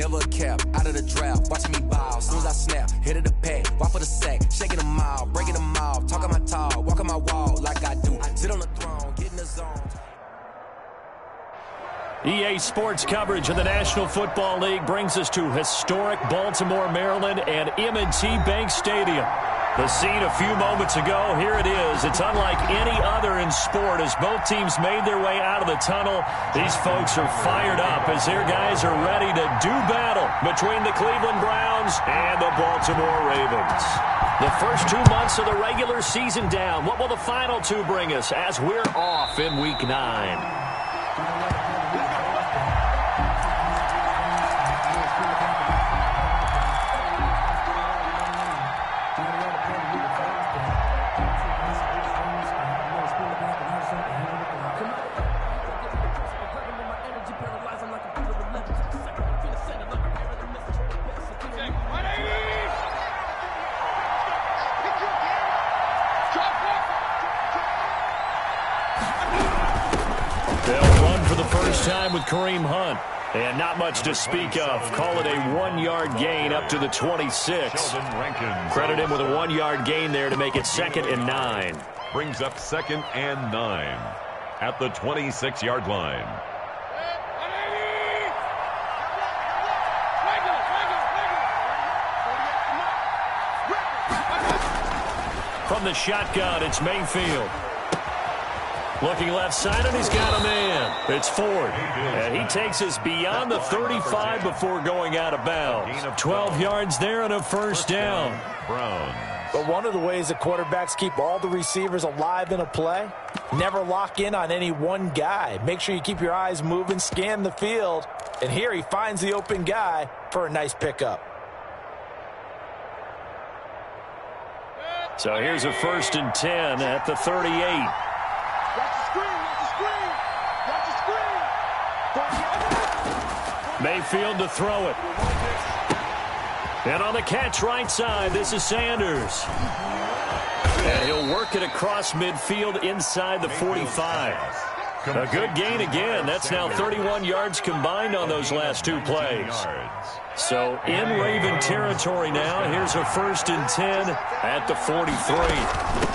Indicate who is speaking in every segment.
Speaker 1: never a cap. Out of the draft, watching me ball. Soon as I snap, hit of the pack, walk for the sack, shaking them out, breaking them out, talking my talk, walking my wall like I do. Sit on the throne, get in the zone.
Speaker 2: EA Sports coverage of the National Football League brings us to historic Baltimore, Maryland, and M&T Bank Stadium. The scene a few moments ago, here it is. It's unlike any other in sport as both teams made their way out of the tunnel. These folks are fired up as their guys are ready to do battle between the Cleveland Browns and the Baltimore Ravens. The first 2 months of the regular season down. What will the final two bring us as we're off in Week 9? Time with Kareem Hunt, and not much to speak of. Call it a 1-yard gain up to the 26. Credit him with a 1-yard gain there to make it 2nd and 9.
Speaker 3: Brings up 2nd and 9 at the 26-yard line.
Speaker 2: From the shotgun, it's Mayfield. Looking left side, and he's got a man. It's Ford. And he takes us beyond the 35 before going out of bounds. 12 yards there and a first down.
Speaker 3: Brown.
Speaker 4: But one of the ways that quarterbacks keep all the receivers alive in a play, never lock in on any one guy. Make sure you keep your eyes moving, scan the field. And here he finds the open guy for a nice pickup.
Speaker 2: So here's a 1st and 10 at the 38. Mayfield to throw it. And on the catch right side, this is Sanders. And he'll work it across midfield inside the 45. A good gain again. That's now 31 yards combined on those last 2 plays. So in Raven territory now. Here's a 1st and 10 at the 43.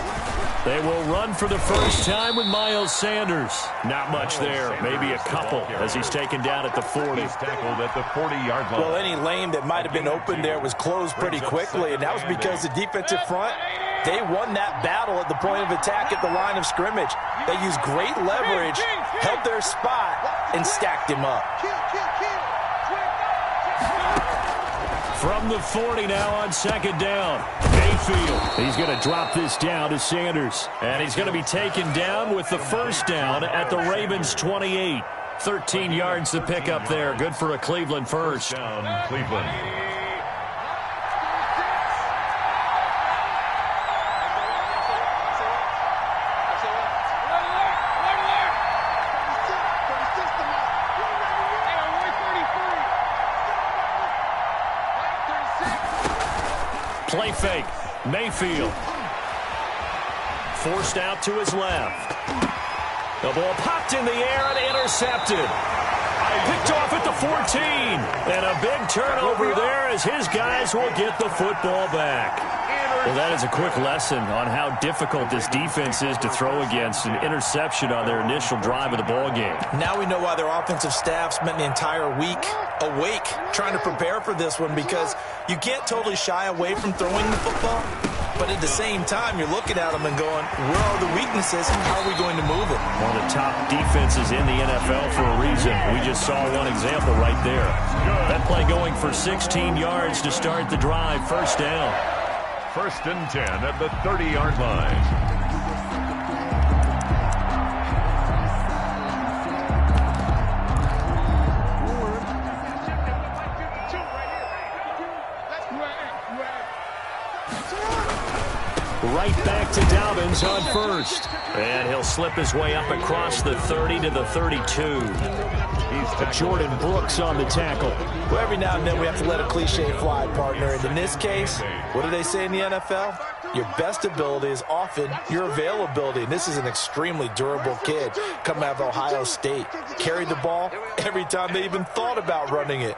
Speaker 2: They will run for the first time with Miles Sanders. Not much there, maybe a couple as he's taken down at the 40.
Speaker 3: He's tackled at the 40-yard line.
Speaker 4: Well, any lane that might have been open there was closed pretty quickly, and that was because the defensive front, they won that battle at the point of attack at the line of scrimmage. They used great leverage, held their spot, and stacked him up.
Speaker 2: From the 40 now on 2nd down. Mayfield. He's going to drop this down to Sanders. And he's going to be taken down with the first down at the Ravens 28. 13 yards to pick up there. Good for a Cleveland first.
Speaker 3: Down, Cleveland.
Speaker 2: Play fake. Mayfield. Forced out to his left. The ball popped in the air and intercepted. Picked off at the 14. And a big turnover there as his guys will get the football back. Well, that is a quick lesson on how difficult this defense is to throw against. An interception on their initial drive of the ball game.
Speaker 4: Now we know why their offensive staff spent the entire week awake trying to prepare for this one, because you can't totally shy away from throwing the football. But at the same time, you're looking at them and going, where are the weaknesses and how are we going to move it?
Speaker 2: One of the top defenses in the NFL for a reason. We just saw one example right there. That play going for 16 yards to start the drive. First down.
Speaker 3: 1st and 10 at the 30-yard line.
Speaker 2: Right back to Dobbins on 1st. And he'll slip his way up across the 30 to the 32. He's Jordan Brooks on the tackle.
Speaker 4: Well, every now and then we have to let a cliche fly, partner. And in this case, what do they say in the NFL? Your best ability is often your availability. And this is an extremely durable kid coming out of Ohio State. Carried the ball every time they even thought about running it.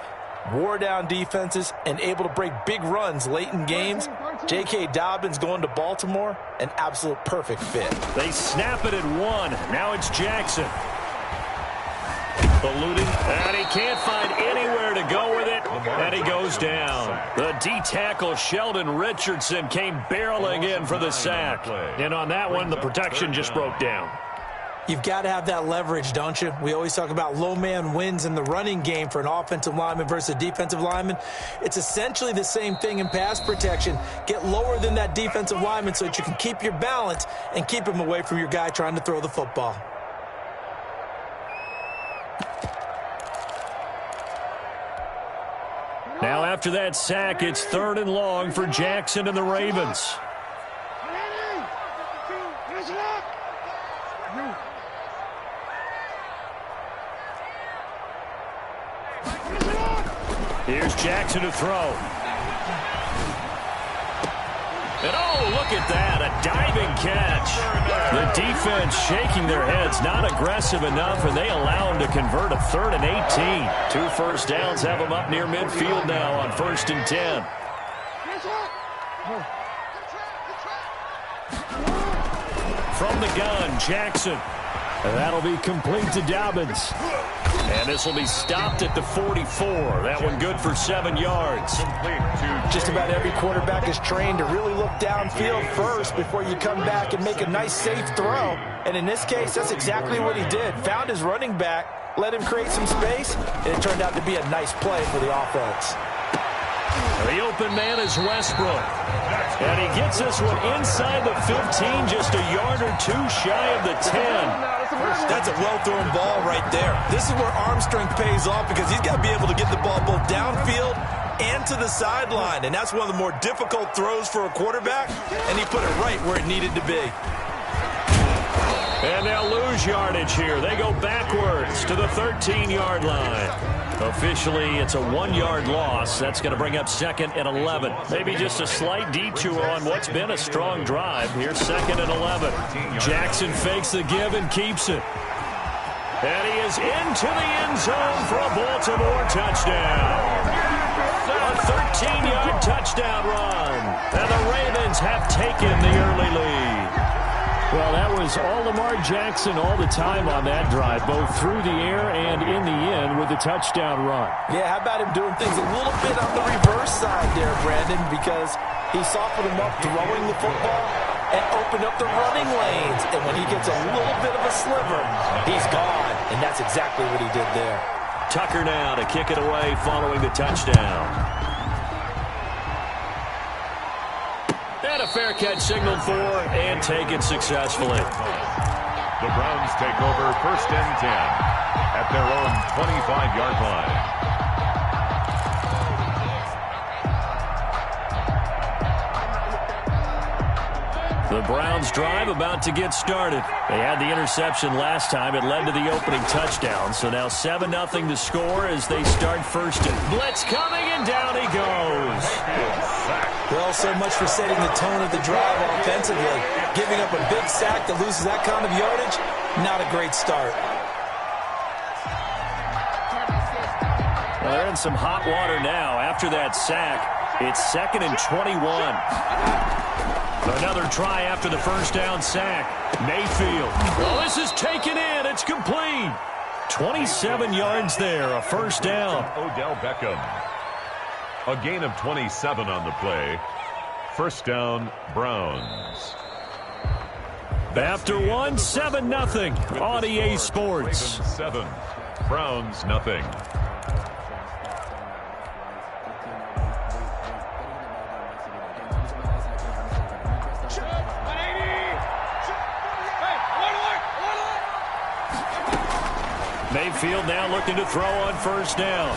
Speaker 4: wore down defenses, and able to break big runs late in games. J.K. Dobbins going to Baltimore, an absolute perfect fit.
Speaker 2: They snap it at 1. Now it's Jackson. Eluding, and he can't find anywhere to go with it, and he goes down. The D-tackle Sheldon Richardson came barreling in for the sack. And on that one, the protection just broke down.
Speaker 4: You've got to have that leverage, don't you? We always talk about low man wins in the running game for an offensive lineman versus a defensive lineman. It's essentially the same thing in pass protection. Get lower than that defensive lineman so that you can keep your balance and keep him away from your guy trying to throw the football.
Speaker 2: Now after that sack, it's 3rd and long for Jackson and the Ravens. Here's Jackson to throw. And oh, look at that, a diving catch. The defense shaking their heads, not aggressive enough, and they allow him to convert a 3rd and 18. 2 first downs have them up near midfield now on 1st and 10. From the gun, Jackson. And that'll be complete to Dobbins. And this will be stopped at the 44. That one good for 7 yards.
Speaker 4: Just about every quarterback is trained to really look downfield first before you come back and make a nice, safe throw. And in this case, that's exactly what he did. Found his running back, let him create some space, and it turned out to be a nice play for the offense.
Speaker 2: The open man is Westbrook. And he gets this one inside the 15, just a yard or 2 shy of the 10.
Speaker 4: That's a well-thrown ball right there. This is where arm strength pays off because he's got to be able to get the ball both downfield and to the sideline. And that's one of the more difficult throws for a quarterback, and he put it right where it needed to be.
Speaker 2: And they'll lose yardage here. They go backwards to the 13-yard line. Officially, it's a 1-yard loss. That's going to bring up 2nd and 11. Maybe just a slight detour on what's been a strong drive. Here's 2nd and 11. Jackson fakes the give and keeps it. And he is into the end zone for a Baltimore touchdown. A 13-yard touchdown run. And the Ravens have taken the early lead. Well, that was all Lamar Jackson all the time on that drive, both through the air and in the end with a touchdown run.
Speaker 4: Yeah, how about him doing things a little bit on the reverse side there, Brandon, because he softened him up throwing the football and opened up the running lanes. And when he gets a little bit of a sliver, he's gone. And that's exactly what he did there.
Speaker 2: Tucker now to kick it away following the touchdown. And a fair catch signaled for and taken successfully.
Speaker 3: The Browns take over 1st and 10 at their own 25-yard line.
Speaker 2: The Browns drive about to get started. They had the interception last time. It led to the opening touchdown. So now 7-0 to score as they start 1st and blitz coming, and down he goes.
Speaker 4: Well, so much for setting the tone of the drive offensively. Giving up a big sack that loses that kind of yardage, not a great start.
Speaker 2: Well, they're in some hot water now after that sack. It's 2nd and 21. Another try after the first down sack. Mayfield. Well, this is taken in. It's complete. 27 yards there, a 1st down.
Speaker 3: Odell Beckham. A gain of 27 on the play. 1st down, Browns.
Speaker 2: After 7-0 on EA Sports.
Speaker 3: 7, Browns nothing.
Speaker 2: Mayfield now looking to throw on 1st down.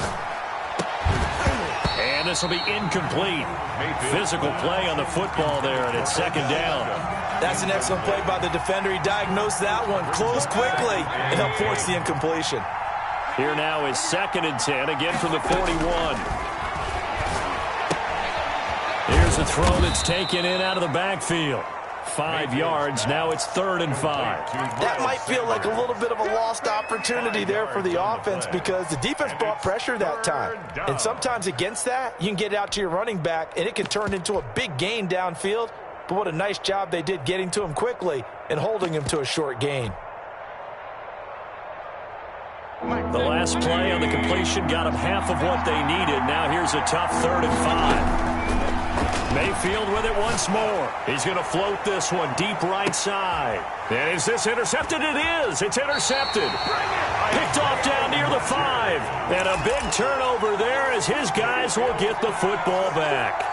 Speaker 2: And this will be incomplete. Physical play on the football there, and it's 2nd down.
Speaker 4: That's an excellent play by the defender. He diagnosed that one, closed quickly, and helped force the incompletion.
Speaker 2: Here now is 2nd and 10, again from the 41. Here's a throw that's taken in out of the backfield. 5 yards. Now it's 3rd and 5.
Speaker 4: That might feel like a little bit of a lost opportunity there for the offense because the defense brought pressure that time. And sometimes against that, you can get out to your running back, and it can turn into a big gain downfield. But what a nice job they did getting to him quickly and holding him to a short gain.
Speaker 2: The last play on the completion got them half of what they needed. Now here's a tough 3rd and 5. Mayfield with it once more. He's going to float this one deep right side. And is this intercepted? It is. It's intercepted. Picked off down near the 5. And a big turnover there as his guys will get the football back.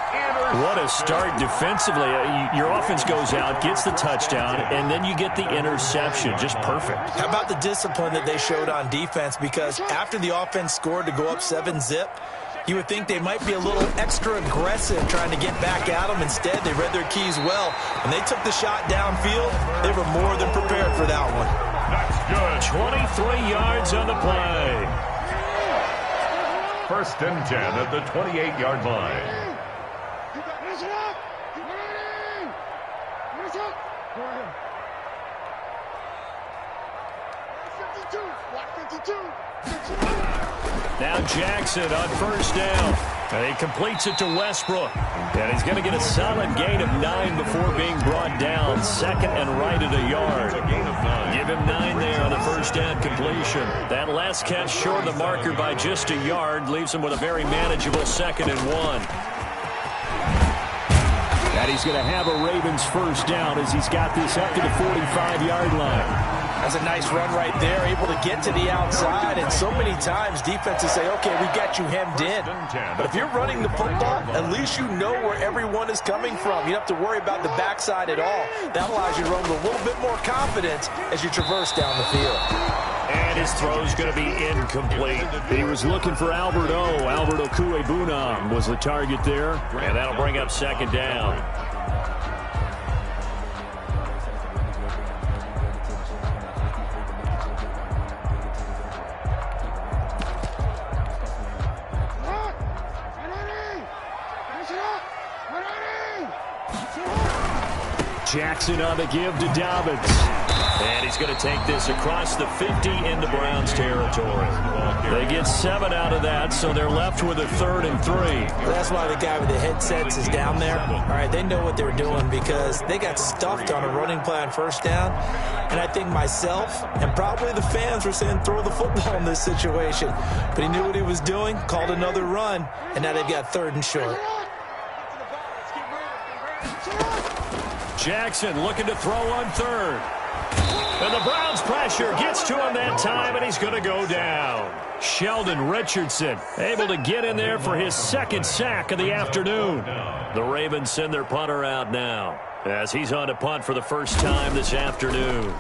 Speaker 2: What a start defensively. Your offense goes out, gets the touchdown, and then you get the interception. Just perfect. How
Speaker 4: about the discipline that they showed on defense? Because after the offense scored to go up 7-zip, you would think they might be a little extra aggressive trying to get back at them. Instead, they read their keys well. When they took the shot downfield, they were more than prepared for that one.
Speaker 2: That's good. 23 yards on the play.
Speaker 3: 1st and 10 at the 28-yard line.
Speaker 2: Now Jackson on 1st down. And he completes it to Westbrook. And he's going to get a solid gain of 9 before being brought down. 2nd and right at a yard. Give him 9 there on the 1st down completion. That last catch short of the marker by just a yard leaves him with a very manageable 2nd and 1. And he's going to have a Ravens 1st down as he's got this up to the 45-yard line.
Speaker 4: That's a nice run right there, able to get to the outside. And so many times defenses say, okay, we got you hemmed in. But if you're running the football, at least you know where everyone is coming from. You don't have to worry about the backside at all. That allows you to run with a little bit more confidence as you traverse down the field.
Speaker 2: And his throw's going to be incomplete. He was looking for Albert Okuebunam was the target there. And that'll bring up 2nd down. Jackson on the give to Dobbins. And he's going to take this across the 50 into Browns territory. They get 7 out of that, so they're left with a 3rd and 3.
Speaker 4: That's why the guy with the headsets is down there. All right, they know what they're doing because they got stuffed on a running play on 1st down. And I think myself and probably the fans were saying throw the football in this situation. But he knew what he was doing, called another run, and now they've got 3rd and short.
Speaker 2: Jackson looking to throw on 3rd. And the Browns pressure gets to him that time, and he's going to go down. Sheldon Richardson able to get in there for his 2nd sack of the afternoon. The Ravens send their punter out now as he's on to punt for the 1st time this afternoon.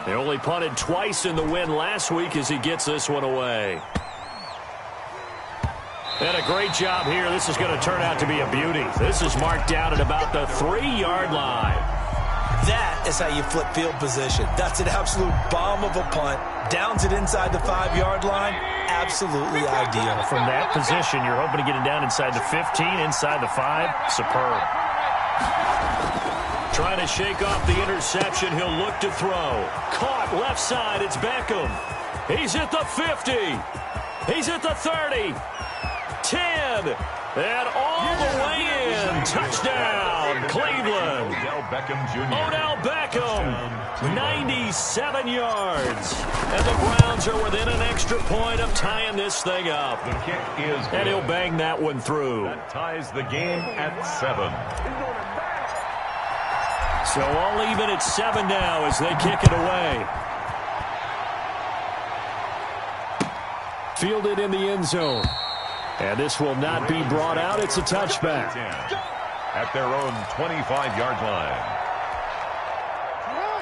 Speaker 2: They only punted twice in the win last week as he gets this one away. And a great job here. This is going to turn out to be a beauty. This is marked down at about the 3-yard line.
Speaker 4: That is how you flip field position. That's an absolute bomb of a punt. Downs it inside the 5-yard line. Absolutely ideal.
Speaker 2: From that position, you're hoping to get it down inside the 15, inside the 5. Superb. Trying to shake off the interception. He'll look to throw. Caught left side. It's Beckham. He's at the 50. He's at the 30. 10, and all the way in. Touchdown, Cleveland. Odell Beckham, 97 yards. And the Browns are within an extra point of tying this thing up.
Speaker 3: The kick is good.
Speaker 2: And he'll bang that one through.
Speaker 3: That ties the game at 7.
Speaker 2: So all even at 7 now as they kick it away. Fielded in the end zone. And this will not be brought out. It's a touchback.
Speaker 3: At their own 25-yard line.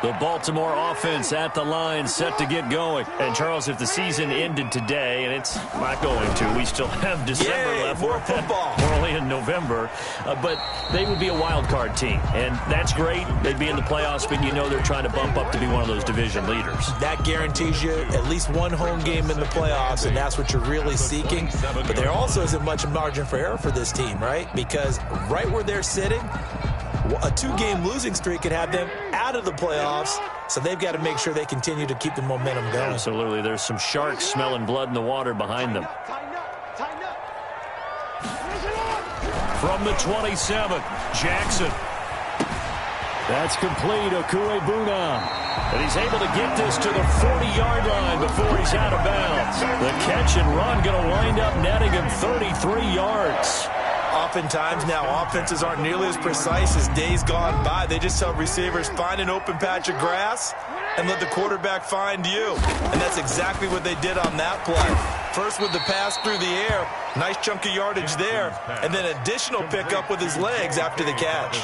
Speaker 2: The Baltimore offense at the line, set to get going. And, Charles, if the season ended today, and it's not going to, we still have December left.
Speaker 4: More football.
Speaker 2: We're only in November. But they would be a wild card team. And that's great. They'd be in the playoffs, but you know they're trying to bump up to be one of those division leaders.
Speaker 4: That guarantees you at least one home game in the playoffs, and that's what you're really seeking. But there also isn't much margin for error for this team, right? Because right where they're sitting, A 2-game losing streak could have them out of the playoffs, so they've got to make sure they continue to keep the momentum going.
Speaker 2: Absolutely. There's some sharks smelling blood in the water behind them. From the 27, Jackson. That's complete, Okuebuna. And he's able to get this to the 40-yard line before he's out of bounds. The catch and run going to wind up netting him 33 yards.
Speaker 4: Oftentimes now, offenses aren't nearly as precise as days gone by. They just tell receivers, find an open patch of grass and let the quarterback find you. And that's exactly what they did on that play. First with the pass through the air, nice chunk of yardage there, and then additional pickup with his legs after the catch.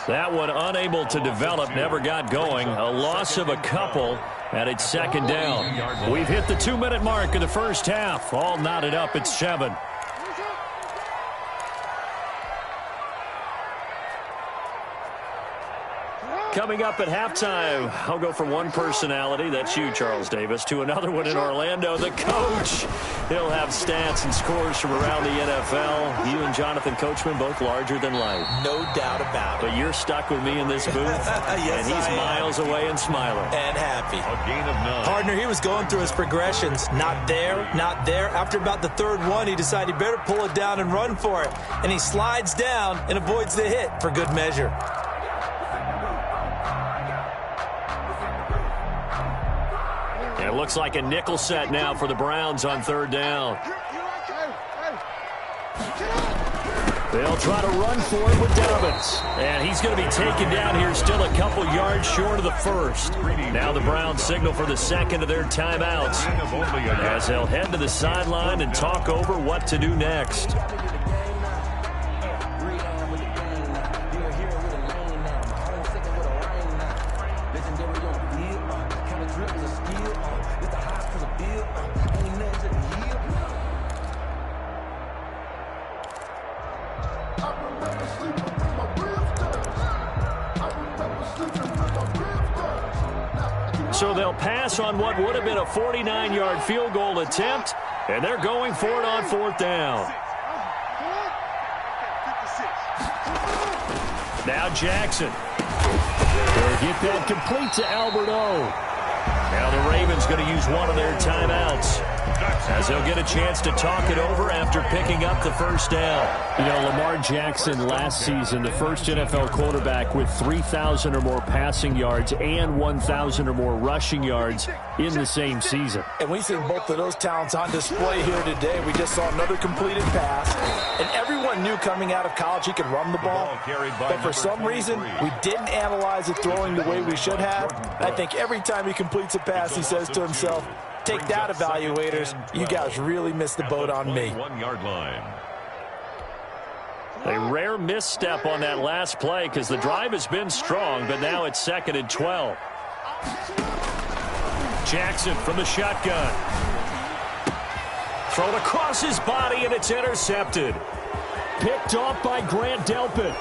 Speaker 2: That one unable to develop, never got going. A loss of a couple, and it's second down. We've hit the 2-minute mark of the first half. All knotted up at 7. Coming up at halftime, I'll go from one personality, that's you, Charles Davis, to another one in Orlando, the coach. He'll have stats and scores from around the NFL. You and Jonathan Coachman, both larger than life.
Speaker 4: No doubt about it.
Speaker 2: But you're stuck with me in this booth,
Speaker 4: yes,
Speaker 2: and he's miles away and smiling.
Speaker 4: And happy.
Speaker 3: A gain of 9.
Speaker 4: Partner, he was going through his progressions. Not there, not there. After about the third one, he decided he better pull it down and run for it. And he slides down and avoids the hit for good measure.
Speaker 2: It looks like a nickel set now for the Browns on third down. They'll try to run for it with Dobbins. And he's going to be taken down here, still a couple yards short of the first. Now the Browns signal for the second of their timeouts, as they'll head to the sideline and talk over what to do next. So they'll pass on what would have been a 49-yard field goal attempt, and they're going for it on fourth down. Now Jackson. They'll get that complete to Alberto. Now the Ravens going to use one of their timeouts, as they'll get a chance to talk it over after picking up the first down.
Speaker 5: You know, Lamar Jackson last season, the first NFL quarterback with 3,000 or more passing yards and 1,000 or more rushing yards in the same season.
Speaker 4: And we see both of those talents on display here today. We just saw another completed pass, and everyone knew coming out of college he could run the ball. But for some reason, we didn't analyze it throwing the way we should have. And I think every time he completes a pass, he says to himself, take that, evaluators. You guys really missed the boat on me.
Speaker 3: 1-yard line.
Speaker 2: A rare misstep on that last play because the drive has been strong, but now it's 2nd and 12. Jackson from the shotgun. Thrown across his body, and it's intercepted.
Speaker 5: Picked off by Grant Delpit.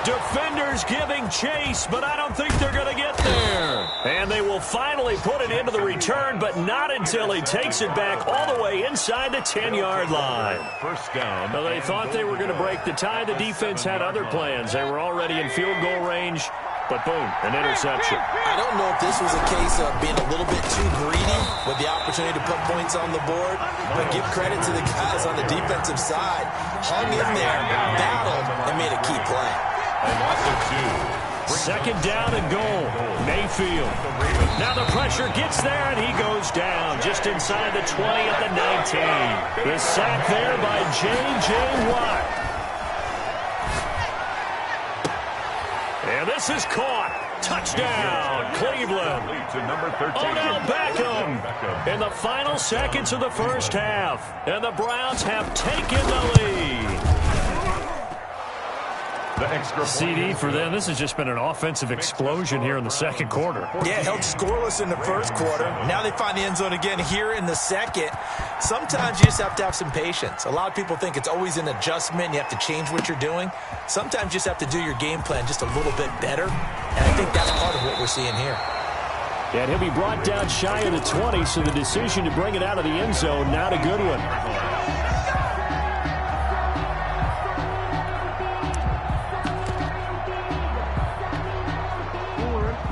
Speaker 2: Defenders giving chase, but I don't think they're going to get there. And they will finally put it into the return, but not until he takes it back all the way inside the 10-yard line.
Speaker 3: First down.
Speaker 2: Well, they thought they were going to break the tie. The defense had other plans. They were already in field goal range, but boom, an interception.
Speaker 4: I don't know if this was a case of being a little bit too greedy with the opportunity to put points on the board, but give credit to the guys on the defensive side. Hung in there, battled, and made a key play.
Speaker 3: A loss of 2.
Speaker 2: Second down and goal. Mayfield. Now the pressure gets there, and he goes down just inside the 20 at the 19. The sack there by J.J. Watt. And this is caught. Touchdown, Cleveland. Odell Beckham in the final seconds of the first half. And the Browns have taken the lead.
Speaker 3: The extra
Speaker 2: CD for them. This has just been an offensive explosion here in the second quarter.
Speaker 4: Yeah, held scoreless in the first quarter. Now they find the end zone again here in the second. Sometimes you just have to have some patience. A lot of people think it's always an adjustment. You have to change what you're doing. Sometimes you just have to do your game plan just a little bit better. And I think that's part of what we're seeing here.
Speaker 5: And he'll be brought down shy of the 20, so the decision to bring it out of the end zone, not a good one.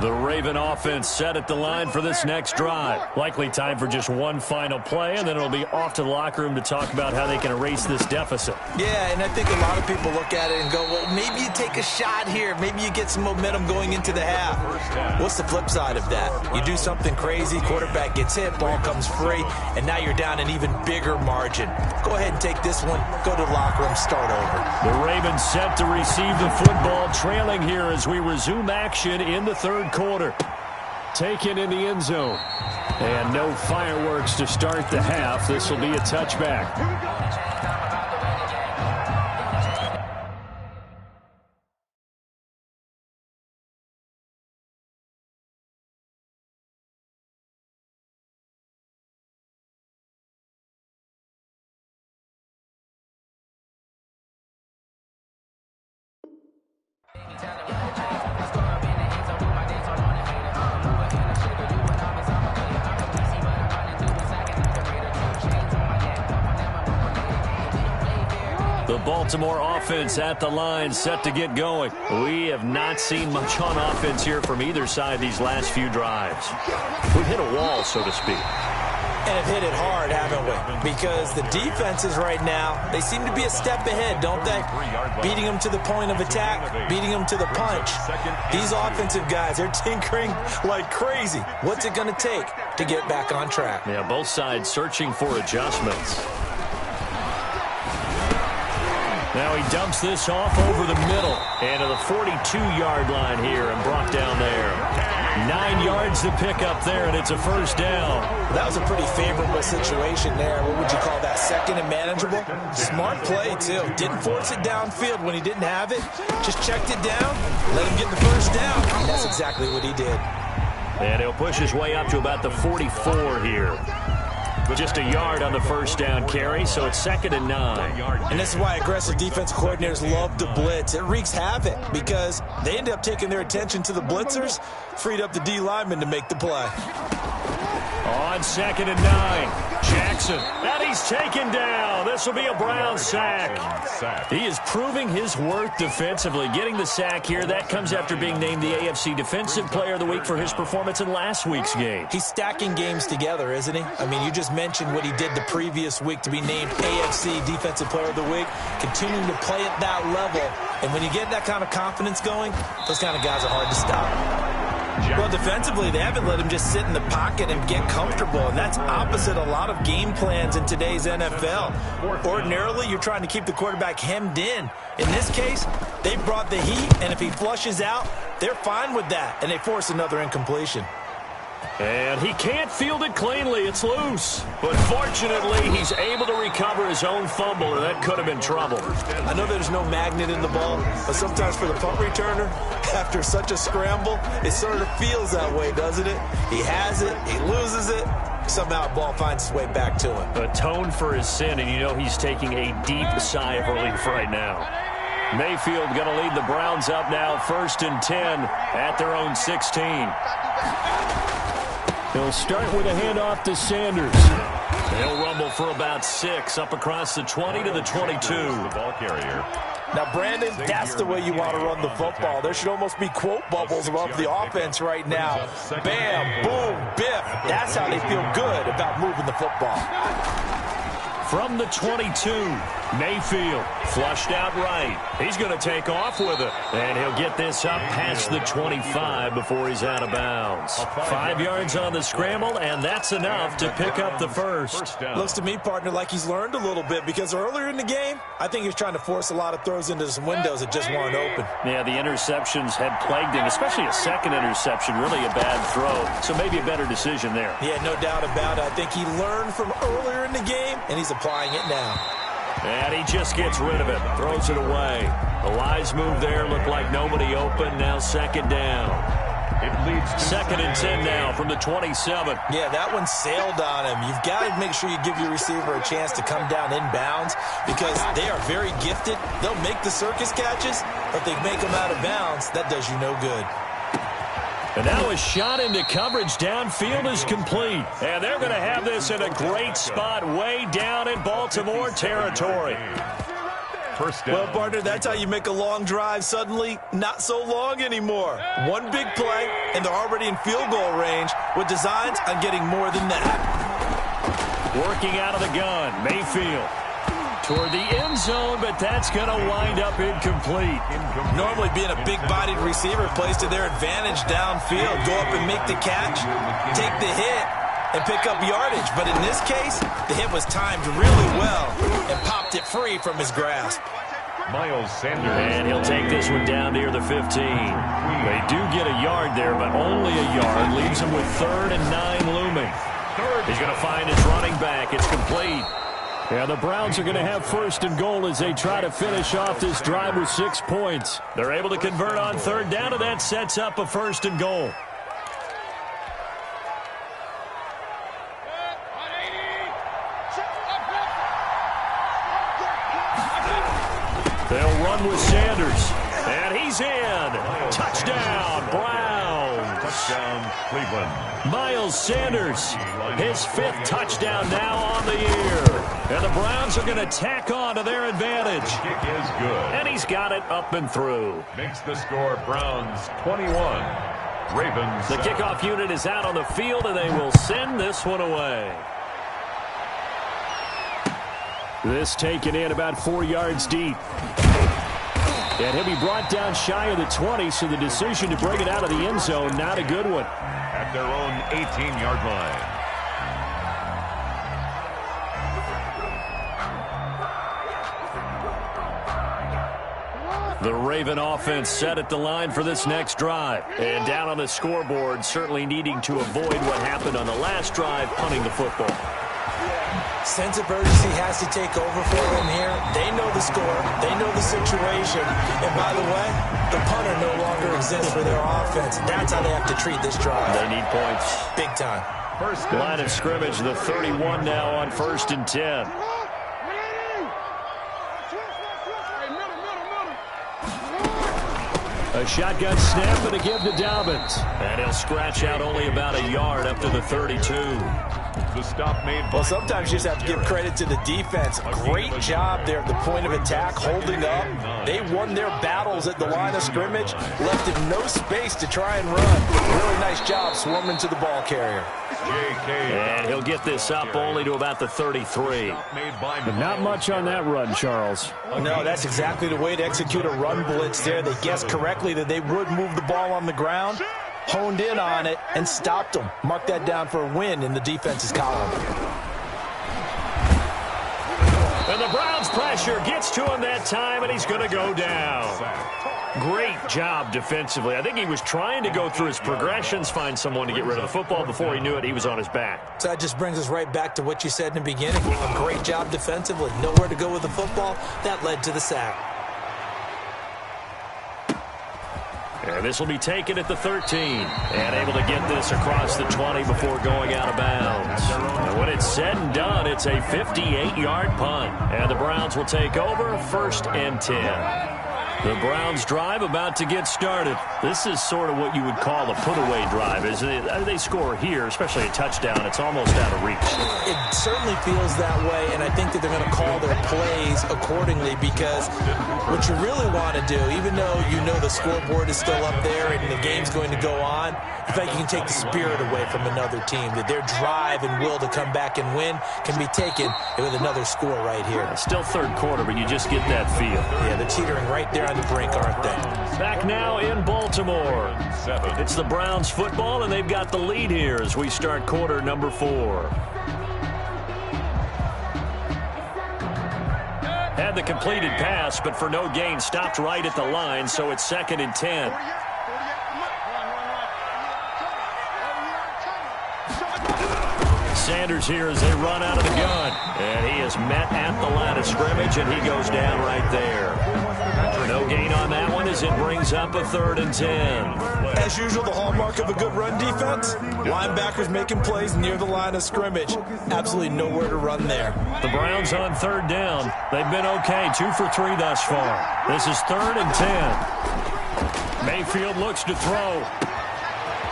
Speaker 2: The Raven offense set at the line for this next drive. Likely time for just one final play, and then it'll be off to the locker room to talk about how they can erase this deficit.
Speaker 4: Yeah, and I think a lot of people look at it and go, well, maybe you take a shot here. Maybe you get some momentum going into the half. What's the flip side of that? You do something crazy, quarterback gets hit, ball comes free, and now you're down an even bigger margin. Go ahead and take this one, go to the locker room, start over.
Speaker 2: The Ravens set to receive the football, trailing here as we resume action in the third quarter. Taken in the end zone. And no fireworks to start the half. This will be a touchback. The Baltimore offense at the line, set to get going. We have not seen much on offense here from either side these last few drives. We've hit a wall, so to speak.
Speaker 4: And have hit it hard, haven't we? Because the defenses right now, they seem to be a step ahead, don't they? Beating them to the point of attack, beating them to the punch. These offensive guys, they're tinkering like crazy. What's it going to take to get back on track?
Speaker 2: Yeah, both sides searching for adjustments. Now he dumps this off over the middle and to the 42-yard line here and brought down there. 9 yards to pick up there, and it's a first down.
Speaker 4: That was a pretty favorable situation there. What would you call that, second and manageable? Smart play, too. Didn't force it downfield when he didn't have it. Just checked it down, let him get the first down. And that's exactly what he did.
Speaker 2: And he'll push his way up to about the 44 here. Just a yard on the first down carry, so it's 2nd and 9.
Speaker 4: And this is why aggressive defensive coordinators love to blitz. It wreaks havoc because they end up taking their attention to the blitzers, freed up the D lineman to make the play.
Speaker 2: On 2nd and 9, Jackson, and he's taken down. This will be a Brown sack. He is proving his worth defensively, getting the sack here. That comes after being named the AFC Defensive Player of the Week for his performance in last week's game.
Speaker 4: He's stacking games together, isn't he? I mean, you just mentioned what he did the previous week to be named AFC Defensive Player of the Week, continuing to play at that level. And when you get that kind of confidence going, those kind of guys are hard to stop. Well, defensively, they haven't let him just sit in the pocket and get comfortable, and that's opposite a lot of game plans in today's NFL. Ordinarily, you're trying to keep the quarterback hemmed in. In this case, they brought the heat, and if he flushes out, they're fine with that, and they force another incompletion.
Speaker 2: And he can't field it cleanly. It's loose. But fortunately, he's able to recover his own fumble, or that could have been trouble.
Speaker 4: I know there's no magnet in the ball, but sometimes for the punt returner, after such a scramble, it sort of feels that way, doesn't it? He has it, he loses it, somehow the ball finds its way back to him.
Speaker 2: Atoned for his sin, and you know he's taking a deep sigh of relief right now. Mayfield going to lead the Browns up now, 1st and 10 at their own 16. He'll start with a handoff to Sanders. He'll rumble for about 6 up across the 20 to the 22.
Speaker 3: The ball carrier.
Speaker 4: Now, Brandon, that's the way you want to run the football. There should almost be quote bubbles above the offense right now. Bam, boom, biff. That's how they feel good about moving the football.
Speaker 2: From the 22, Mayfield flushed out right. He's going to take off with it. And he'll get this up past the 25 before he's out of bounds. 5 yards on the scramble, and that's enough to pick up the first.
Speaker 4: Looks to me, partner, like he's learned a little bit because earlier in the game, I think he's trying to force a lot of throws into some windows that just weren't open.
Speaker 2: Yeah, the interceptions had plagued him, especially a second interception, really a bad throw. So maybe a better decision there.
Speaker 4: Yeah, no doubt about it. I think he learned from earlier in the game, and he's applying it now.
Speaker 2: And he just gets rid of it, throws it away. The wise move there, looked like nobody open, now 2nd down. It leads to 2nd and 10 now from the 27.
Speaker 4: Yeah, that one sailed on him. You've got to make sure you give your receiver a chance to come down inbounds because they are very gifted. They'll make the circus catches, but they make them out of bounds. That does you no good.
Speaker 2: And now a shot into coverage downfield is complete. And they're going to have this in a great spot way down in Baltimore territory.
Speaker 3: First down.
Speaker 4: Well, partner, that's how you make a long drive suddenly not so long anymore. One big play, and they're already in field goal range with designs on getting more than that.
Speaker 2: Working out of the gun, Mayfield. Toward the end zone, but that's going to wind up incomplete.
Speaker 4: Normally being a big-bodied receiver plays to their advantage downfield. Go up and make the catch, take the hit, and pick up yardage. But in this case, the hit was timed really well and popped it free from his grasp.
Speaker 3: Miles Sanders.
Speaker 2: And he'll take this one down near the 15. They do get a yard there, but only a yard. Leaves him with 3rd and 9 looming. He's going to find his running back. It's complete. Yeah, the Browns are going to have 1st and goal as they try to finish off this drive with 6 points. They're able to convert on 3rd down, and that sets up a 1st and goal. They'll run with Sanders, and he's in. Touchdown, Browns.
Speaker 3: Touchdown, Cleveland.
Speaker 2: Miles Sanders, his 5th touchdown now on the year. And the Browns are going to tack on to their advantage.
Speaker 3: Kick is good.
Speaker 2: And he's got it up and through.
Speaker 3: Makes the score Browns 21. Ravens.
Speaker 2: The kickoff unit is out on the field, and they will send this one away. This taken in about 4 yards deep. And he'll be brought down shy of the 20, so the decision to bring it out of the end zone, not a good one.
Speaker 3: At their own 18-yard line.
Speaker 2: The Raven offense set at the line for this next drive. And down on the scoreboard, certainly needing to avoid what happened on the last drive, punting the football.
Speaker 4: Sense of urgency has to take over for them here. They know the score. They know the situation. And by the way, the punter no longer exists for their offense. That's how they have to treat this drive.
Speaker 2: They need points.
Speaker 4: Big time.
Speaker 3: First
Speaker 2: Line of scrimmage, the 31 now on 1st and 10. A shotgun snap and a give to Dobbins. And he'll scratch out only about a yard up to the 32.
Speaker 3: The stop made by.
Speaker 4: Well, sometimes you just have to give credit to the defense. Great job there at the point of attack, holding up. They won their battles at the line of scrimmage, left him no space to try and run. Really nice job swarming to the ball carrier.
Speaker 2: And he'll get this up only to about the 33.
Speaker 5: But not much on that run, Charles.
Speaker 4: No, that's exactly the way to execute a run blitz there. They guessed correctly that they would move the ball on the ground, honed in on it, and stopped them. Mark that down for a win in the defense's column.
Speaker 2: And the Browns pressure gets to him that time, and he's going to go down. Great job defensively. I think he was trying to go through his progressions, find someone to get rid of the football. Before he knew it, he was on his back.
Speaker 4: So that just brings us right back to what you said in the beginning. A great job defensively. Nowhere to go with the football. That led to the sack.
Speaker 2: And this will be taken at the 13. And able to get this across the 20 before going out of bounds. And when it's said and done, it's a 58-yard punt. And the Browns will take over 1st and 10. The Browns drive about to get started. This is sort of what you would call a put-away drive, isn't it? They score here, especially a touchdown. It's almost out of reach.
Speaker 4: It certainly feels that way, and I think that they're going to call their plays accordingly because what you really want to do, even though you know the scoreboard is still up there and the game's going to go on, in fact, you can take the spirit away from another team, that their drive and will to come back and win can be taken with another score right here.
Speaker 2: Still 3rd quarter, but you just get that feel.
Speaker 4: Yeah, they're teetering right there on the brink, aren't they?
Speaker 2: Back now in Baltimore. It's the Browns football, and they've got the lead here as we start quarter number 4. Had the completed pass, but for no gain, stopped right at the line, so it's 2nd and 10. Sanders here as they run out of the gun. And he is met at the line of scrimmage, and he goes down right there. No gain on that one as it brings up a 3rd and 10.
Speaker 4: As usual, the hallmark of a good run defense, linebackers making plays near the line of scrimmage. Absolutely nowhere to run there.
Speaker 2: The Browns on 3rd down. They've been okay, 2 for 3 thus far. This is 3rd and 10. Mayfield looks to throw.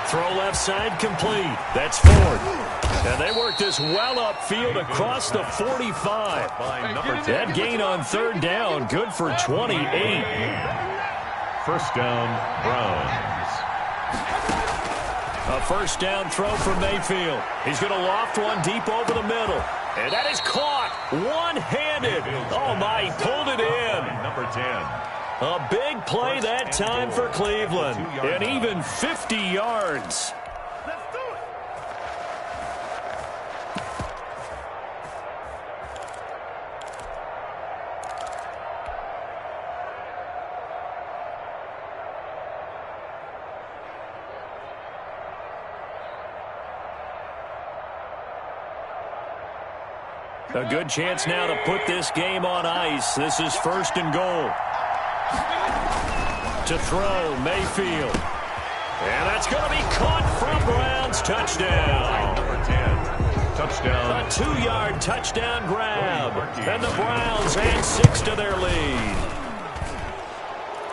Speaker 2: Throw left side complete. That's Ford. And they work this well upfield across the 45. That gain on third down, good for 28.
Speaker 3: First down, Browns.
Speaker 2: A first down throw for Mayfield. He's going to loft one deep over the middle. And that is caught one-handed. Oh, my, he pulled it in.
Speaker 3: Number 10.
Speaker 2: A big play that time for Cleveland. And even 50 yards. A good chance now to put this game on ice. This is first and goal. To throw, Mayfield. And that's going to be caught from Browns. Touchdown.
Speaker 3: Number 10. Touchdown.
Speaker 2: A 2-yard touchdown grab. And the Browns add 6 to their lead.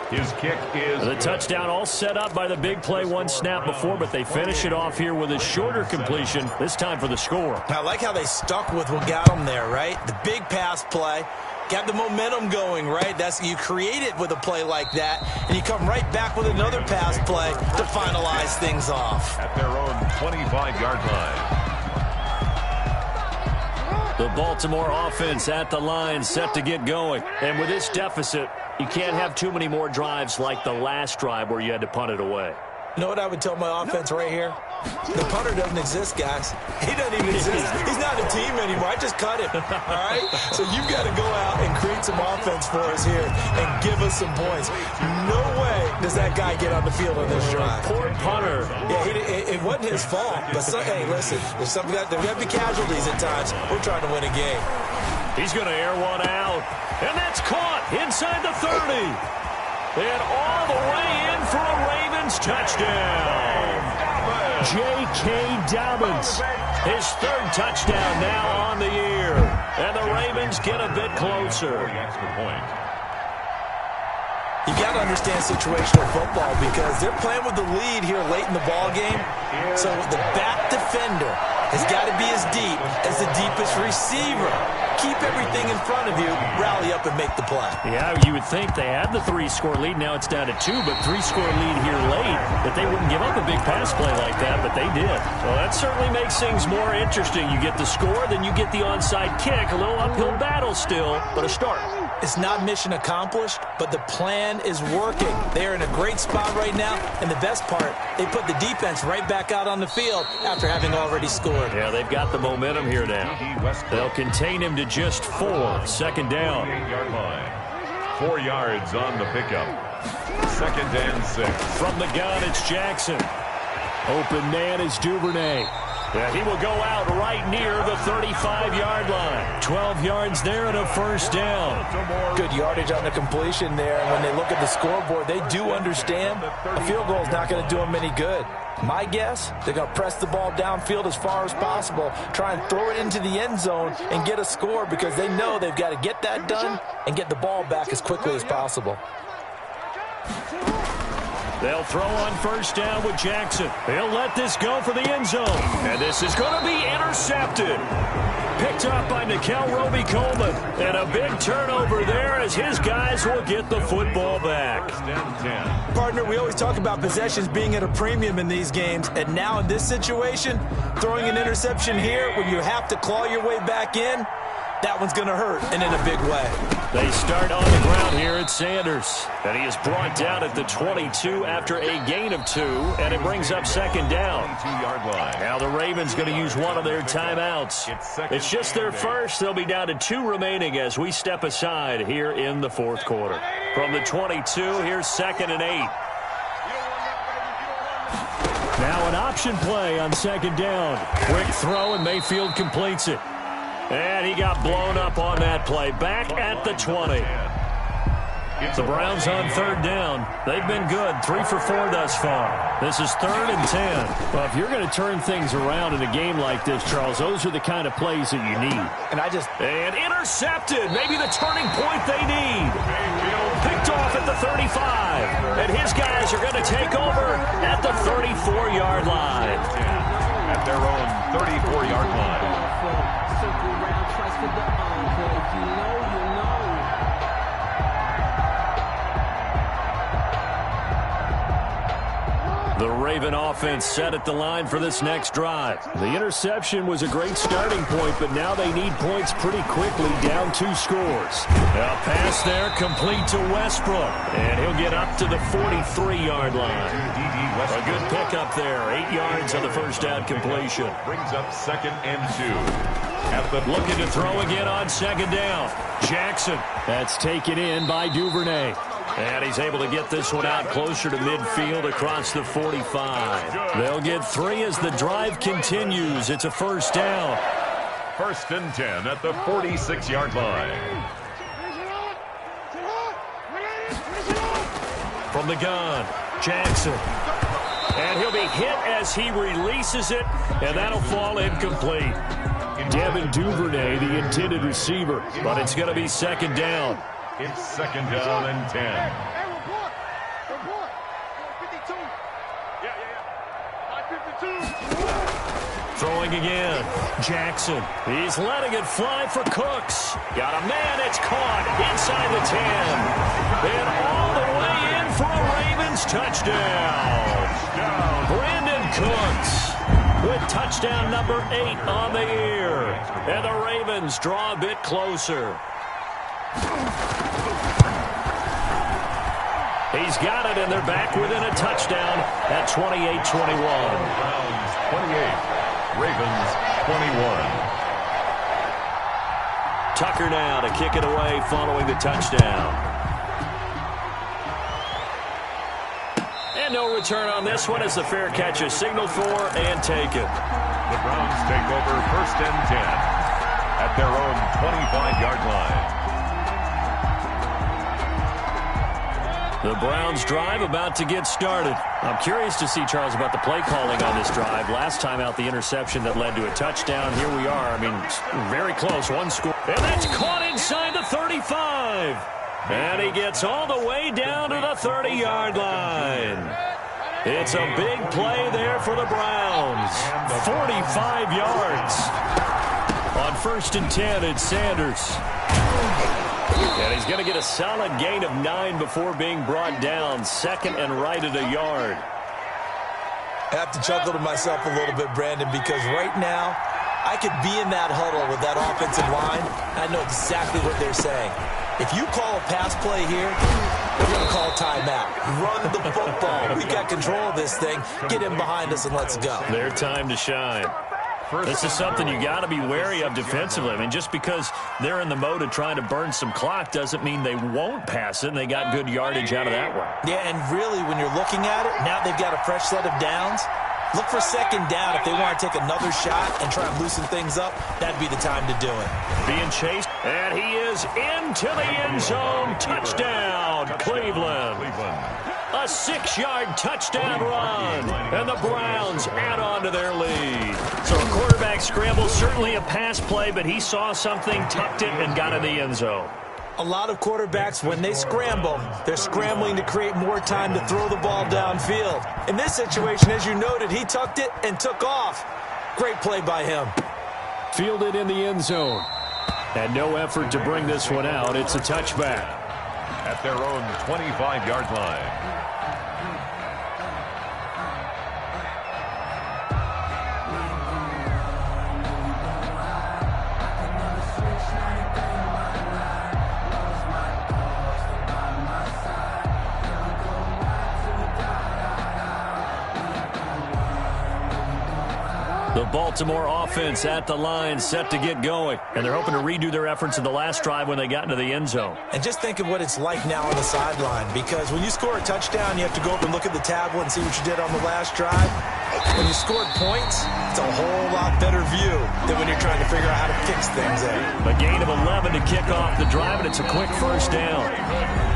Speaker 3: His kick is
Speaker 2: The touchdown all set up by the big play one snap before, but they finish it off here with a shorter completion, this time for the score.
Speaker 4: I like how they stuck with what got them there, right? The big pass play. Got the momentum going, right? You create it with a play like that, and you come right back with another pass play to finalize things off.
Speaker 3: at their own 25-yard line.
Speaker 2: The Baltimore offense at the line, set to get going. And with this deficit, you can't have too many more drives like the last drive where you had to punt it away.
Speaker 4: You know what I would tell my offense right here? The punter doesn't exist, guys. He doesn't even exist. He's not a team anymore. I just cut him, all right? So you've got to go out and create some offense for us here and give us some points. No way does that guy get on the field on this drive.
Speaker 2: Poor punter.
Speaker 4: Yeah, it wasn't his fault. But, hey, listen, there's got to be casualties at times. We're trying to win a game.
Speaker 2: He's going to air one out. And that's caught inside the 30. And all the way in for a Ravens touchdown. J.K. Dobbins, his third touchdown now on the year. And the Ravens get a bit closer.
Speaker 3: Extra point.
Speaker 4: You got to understand situational football because they're playing with the lead here late in the ball game. So the back defender has got to be as deep as the deepest receiver. Keep everything in front of you, rally up and make the play.
Speaker 2: Yeah, you would think they had the 3-score lead. Now it's down to 2, but 3-score lead here late. That they wouldn't give up a big pass play like that, but they did. Well, that certainly makes things more interesting. You get the score, then you get the onside kick. A little uphill battle still, but a start.
Speaker 4: It's not mission accomplished, but the plan is working. They're in a great spot right now, and the best part, they put the defense right back out on the field after having already scored.
Speaker 2: Yeah, they've got the momentum here now. They'll contain him to just 4. Second down.
Speaker 3: 8-yard line. 4 yards on the pickup. Second and 6.
Speaker 2: From the gun, it's Jackson. Open man is Duvernay. Yeah, he will go out right near the 35-yard line. 12 yards there and a first down.
Speaker 4: Good yardage on the completion there. And when they look at the scoreboard, they do understand a field goal is not going to do them any good. My guess, they're going to press the ball downfield as far as possible, try and throw it into the end zone and get a score because they know they've got to get that done and get the ball back as quickly as possible.
Speaker 2: They'll throw on first down with Jackson. They'll let this go for the end zone. And this is going to be intercepted. Picked up by Nikel Roby-Coleman. And a big turnover there as his guys will get the football back.
Speaker 3: First and 10.
Speaker 4: Partner, we always talk about possessions being at a premium in these games. And now in this situation, throwing an interception here when you have to claw your way back in, that one's going to hurt, and in a big way.
Speaker 2: They start on the ground here at Sanders. And he is brought down at the 22 after a gain of 2, and it brings up second down.
Speaker 3: 2-yard line.
Speaker 2: Now the Ravens going to use one of their timeouts. It's just their first. They'll be down to 2 remaining as we step aside here in the fourth quarter. From the 22, here's second and 8. Now an option play on second down. Quick throw, and Mayfield completes it. And he got blown up on that play. Back at the 20. The Browns on third down. They've been good. 3 for 4 thus far. This is third and 10. Well, if you're going to turn things around in a game like this, Charles, those are the kind of plays that you need. And intercepted. Maybe the turning point they need. Picked off at the 35. And his guys are going to take over at the 34-yard line.
Speaker 3: at their own 34-yard line.
Speaker 2: The Raven offense set at the line for this next drive.
Speaker 5: The interception was a great starting point, but now they need points pretty quickly, down 2 scores.
Speaker 2: A pass there complete to Westbrook, and he'll get up to the 43-yard line. A good pickup there, 8 yards on the first down completion.
Speaker 3: Brings up 2nd and 2.
Speaker 2: Looking to throw again on 2nd down. Jackson.
Speaker 5: That's taken in by Duvernay.
Speaker 2: And he's able to get this one out closer to midfield across the 45. They'll get 3 as the drive continues. It's a first down.
Speaker 3: 1st and 10 at the 46-yard line.
Speaker 2: From the gun, Jackson. And he'll be hit as he releases it, and that'll fall incomplete.
Speaker 5: Devin Duvernay, the intended receiver.
Speaker 2: But it's going to be 2nd down.
Speaker 3: It's 2nd down and 10.
Speaker 2: Throwing again. Jackson. He's letting it fly for Cooks. Got a man. It's caught inside the 10. And all the way in for a Ravens touchdown. Brandon Cooks with touchdown number 8 on the year. And the Ravens draw a bit closer. He's got it, and they're back within a touchdown at 28-21.
Speaker 3: Browns 28, Ravens 21.
Speaker 2: Tucker now to kick it away following the touchdown. And no return on this one as the fair catch is signaled for and taken.
Speaker 3: The Browns take over 1st and 10 at their own 25-yard line.
Speaker 2: The Browns drive about to get started. I'm curious to see, Charles, about the play calling on this drive. Last time out, the interception that led to a touchdown. Here we are. I mean, very close. 1 score. And that's caught inside the 35. And he gets all the way down to the 30-yard line. It's a big play there for the Browns. 45 yards. On 1st and 10, it's Sanders. And he's going to get a solid gain of 9 before being brought down. 2nd and right at a yard.
Speaker 4: I have to chuckle to myself a little bit, Brandon, because right now I could be in that huddle with that offensive line. I know exactly what they're saying. If you call a pass play here, we're going to call timeout. Run the football. We got control of this thing. Get him behind us and let's go.
Speaker 2: Their time to shine. This is something you got to be wary of defensively. I mean, just because they're in the mode of trying to burn some clock doesn't mean they won't pass it, and they got good yardage out of that one.
Speaker 4: Yeah, and really, when you're looking at it, now they've got a fresh set of downs. Look for 2nd down if they want to take another shot and try and loosen things up. That'd be the time to do it.
Speaker 2: Being chased, and he is into the end zone. Touchdown, Cleveland. A 6-yard touchdown run, and the Browns add on to their lead. So a quarterback scramble, certainly a pass play, but he saw something, tucked it, and got in the end zone.
Speaker 4: A lot of quarterbacks, when they scramble, they're scrambling to create more time to throw the ball downfield. In this situation, as you noted, he tucked it and took off. Great play by him.
Speaker 5: Fielded in the end zone. And no effort to bring this one out. It's a touchback.
Speaker 3: At their own 25-yard line.
Speaker 2: The Baltimore offense at the line, set to get going. And they're hoping to redo their efforts in the last drive when they got into the end zone.
Speaker 4: And just think of what it's like now on the sideline, because when you score a touchdown, you have to go up and look at the tablet and see what you did on the last drive. When you scored points, it's a whole lot better view than when you're trying to figure out how to fix things there.
Speaker 2: A gain of 11 to kick off the drive, and it's a quick first down.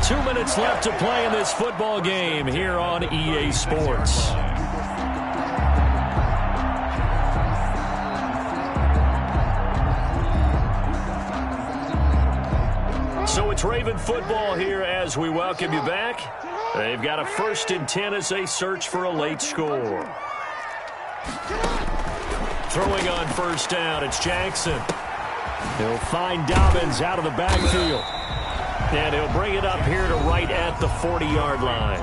Speaker 2: 2 minutes left to play in this football game here on EA Sports. So it's Raven football here as we welcome you back. They've got a 1st and 10 as they search for a late score. Throwing on first down, it's Jackson. He'll find Dobbins out of the backfield. And he'll bring it up here to right at the 40-yard line.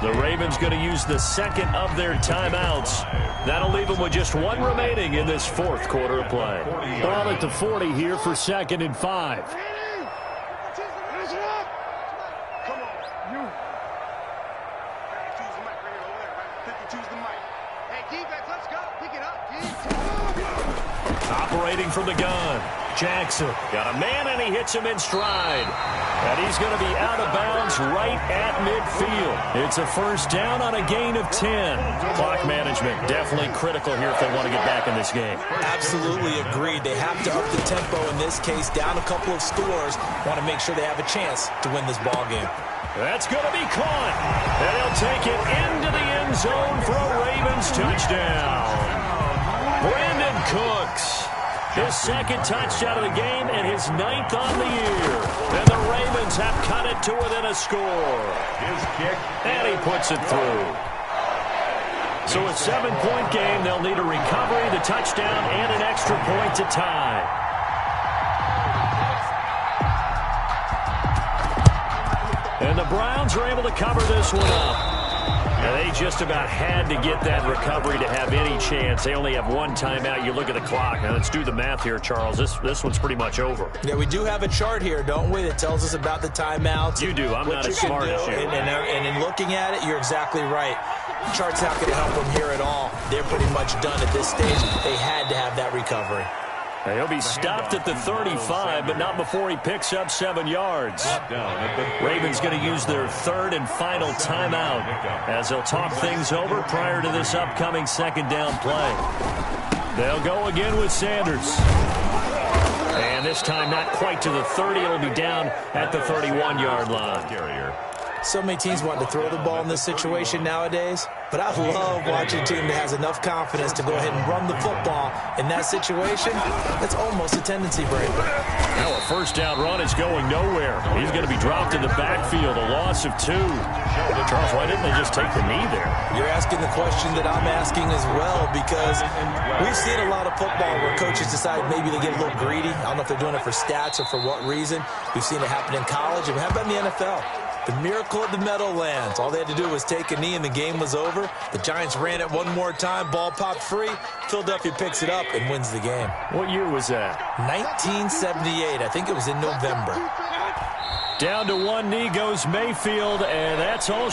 Speaker 2: The Ravens going to use the second of their timeouts. That'll leave them with just one remaining in this fourth quarter of play. Ball at the 40 here for 2nd and 5. Operating from the gun, Jackson got a man and he hits him in stride. And he's going to be out of bounds right at midfield. It's a first down on a gain of 10. Clock management definitely critical here if they want to get back in this game.
Speaker 4: Absolutely agreed. They have to up the tempo in this case, down a couple of scores. Want to make sure they have a chance to win this ball game.
Speaker 2: That's going to be caught. And he'll take it into the end zone for a Ravens touchdown. Brandon Cooks. His second touchdown of the game and his 9th on the year. And the Ravens have cut it to within a score.
Speaker 3: His kick.
Speaker 2: And he puts it through. So a 7-point game. They'll need a recovery, the touchdown, and an extra point to tie. And the Browns are able to cover this one up. And they just about had to get that recovery to have any chance. They only have one timeout. You look at the clock. Now, let's do the math here, Charles. This one's pretty much over.
Speaker 4: Yeah, we do have a chart here, don't we, that tells us about the timeouts.
Speaker 2: You do. I'm not as smart as you.
Speaker 4: And in looking at it, you're exactly right. The chart's not going to help them here at all. They're pretty much done at this stage. They had to have that recovery.
Speaker 2: He'll be stopped at the 35, but not before he picks up 7 yards. Ravens going to use their 3rd and final timeout as they'll talk things over prior to this upcoming 2nd down play. They'll go again with Sanders. And this time not quite to the 30. It'll be down at the 31-yard line.
Speaker 4: So many teams want to throw the ball in this situation nowadays, but I love watching a team that has enough confidence to go ahead and run the football. In that situation, it's almost a tendency breaker.
Speaker 2: Now a first down run is going nowhere. He's going to be dropped in the backfield, a loss of 2. Charles, why didn't they just take the knee there?
Speaker 4: You're asking the question that I'm asking as well, because we've seen a lot of football where coaches decide maybe they get a little greedy. I don't know if they're doing it for stats or for what reason. We've seen it happen in college, and how about in the NFL? The miracle of the Meadowlands. All they had to do was take a knee and the game was over. The Giants ran it one more time. Ball popped free. Philadelphia picks it up and wins the game.
Speaker 2: What year was that?
Speaker 4: 1978. I think it was in November.
Speaker 2: Down to one knee goes Mayfield, and that's all.